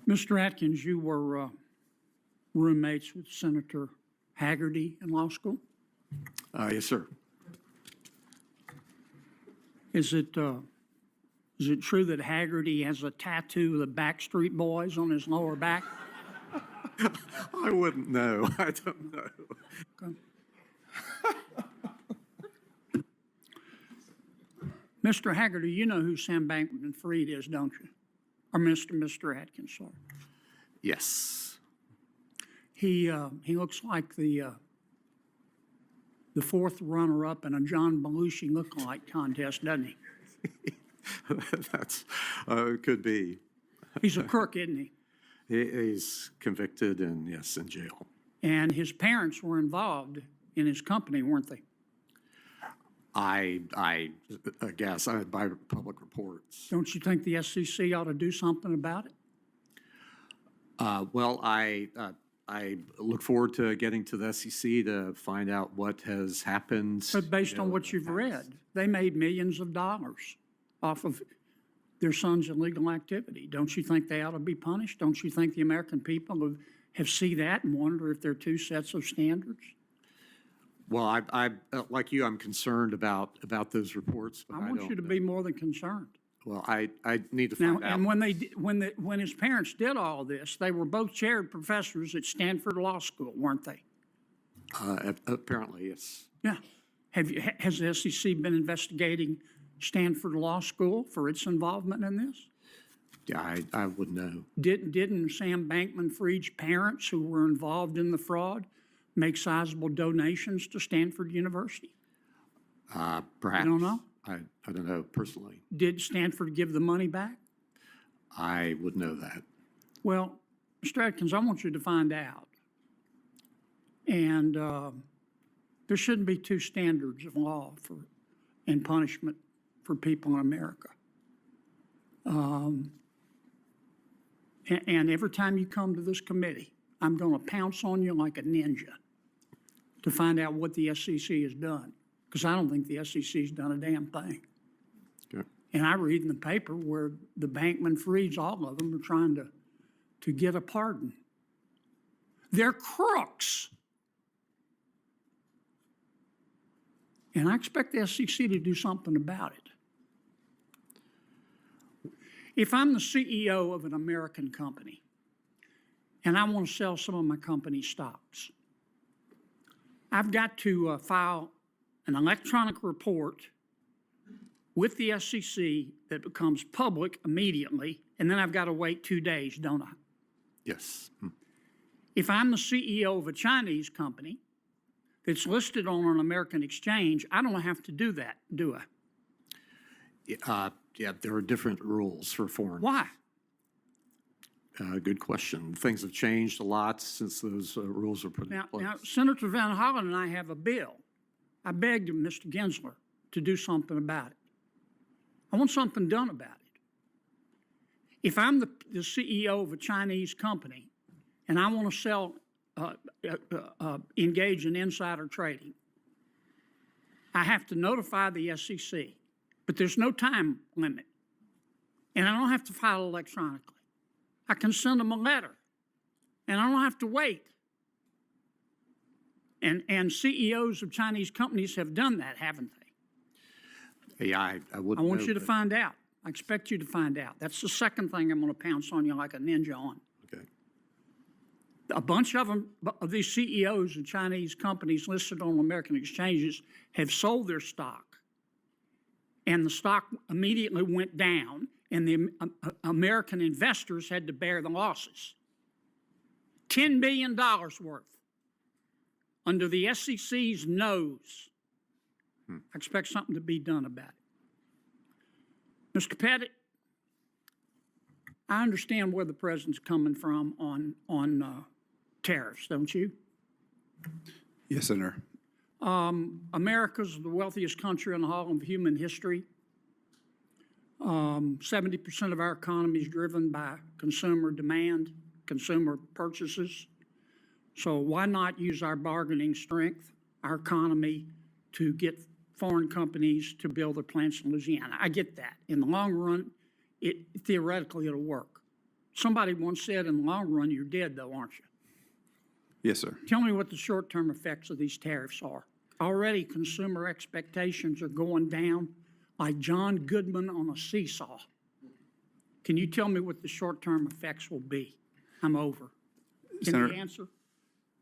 Mr. Atkins, you were roommates with Senator Haggerty in law school. Yes, sir. Is it true that Haggerty has a tattoo of the Backstreet Boys on his lower back? I wouldn't know. I don't know. Okay. Mr. Haggerty, you know who Sam Bankman-Fried is, don't you? Or Mr. Atkins, sorry. Yes. He looks like the fourth runner-up in a John Belushi lookalike contest, doesn't he? That's could be. He's a crook, isn't he? He's convicted and, yes, in jail. And his parents were involved in his company, weren't they? I guess by public reports. Don't you think the SEC ought to do something about it? Well, I look forward to getting to the SEC to find out what has happened. But based on what you've read, they made millions of dollars off of their son's illegal activity. Don't you think they ought to be punished? Don't you think the American people have seen that and wonder if there are two sets of standards? Well, I like you, I'm concerned about those reports. But I want you to be more than concerned. Well, I need to find out. And when his parents did all this, they were both chaired professors at Stanford Law School, weren't they? Apparently, yes. Yeah. Has the SEC been investigating Stanford Law School for its involvement in this? Yeah, I would know. Didn't Sam Bankman-Fried's parents, who were involved in the fraud, make sizable donations to Stanford University? Perhaps. You don't know? I don't know personally. Did Stanford give the money back? I would know that. Well, Mr. Atkins, I want you to find out. And there shouldn't be two standards of law and punishment for people in America. And every time you come to this committee, I'm going to pounce on you like a ninja to find out what the SEC has done, because I don't think the SEC has done a damn thing. Okay. And I read in the paper where the Bankman-Frieds, all of them, are trying to get a pardon. They're crooks. And I expect the SEC to do something about it. If I'm the CEO of an American company and I want to sell some of my company's stocks, I've got to file an electronic report with the SEC that becomes public immediately, and then I've got to wait 2 days, don't I? Yes. If I'm the CEO of a Chinese company that's listed on an American exchange, I don't have to do that, do I? Yeah, there are different rules for foreign. Why? Good question. Things have changed a lot since those rules were put in place. Now, Senator Van Hollen and I have a bill. I begged Mr. Gensler to do something about it. I want something done about it. If I'm the CEO of a Chinese company and I want to sell, engage in insider trading, I have to notify the SEC, but there's no time limit. And I don't have to file electronically. I can send them a letter, and I don't have to wait. And CEOs of Chinese companies have done that, haven't they? Yeah, I wouldn't. I want you to find out. I expect you to find out. That's the second thing I'm going to pounce on you like a ninja on. Okay. A bunch of them, of these CEOs of Chinese companies listed on American exchanges, have sold their stock, and the stock immediately went down, and the American investors had to bear the losses. $10 billion worth under the SEC's nose. I expect something to be done about it. Mr. Pettit, I understand where the president's coming from on tariffs, don't you? Yes, Senator. America's the wealthiest country in the whole of human history. 70% of our economy is driven by consumer demand, consumer purchases. So why not use our bargaining strength, our economy, to get foreign companies to build their plants in Louisiana? I get that. In the long run, theoretically it'll work. Somebody once said in the long run, you're dead though, aren't you? Yes, sir. Tell me what the short-term effects of these tariffs are. Already consumer expectations are going down like John Goodman on a seesaw. Can you tell me what the short-term effects will be? I'm over. Can Senator- you answer?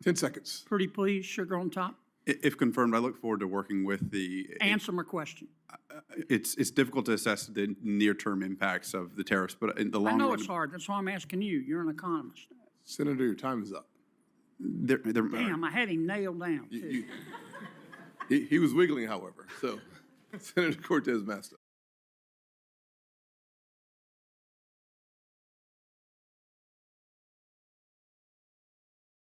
10 seconds. Pretty please, sugar on top. If confirmed, I look forward to working with the. Answer my question. It's difficult to assess the near-term impacts of the tariffs, but in the long I run. know it's hard. That's why I'm asking you. You're an economist. Senator, your time is up. Damn, I had him nailed down, too. He was wiggling, however. So, Senator Cortez Masto.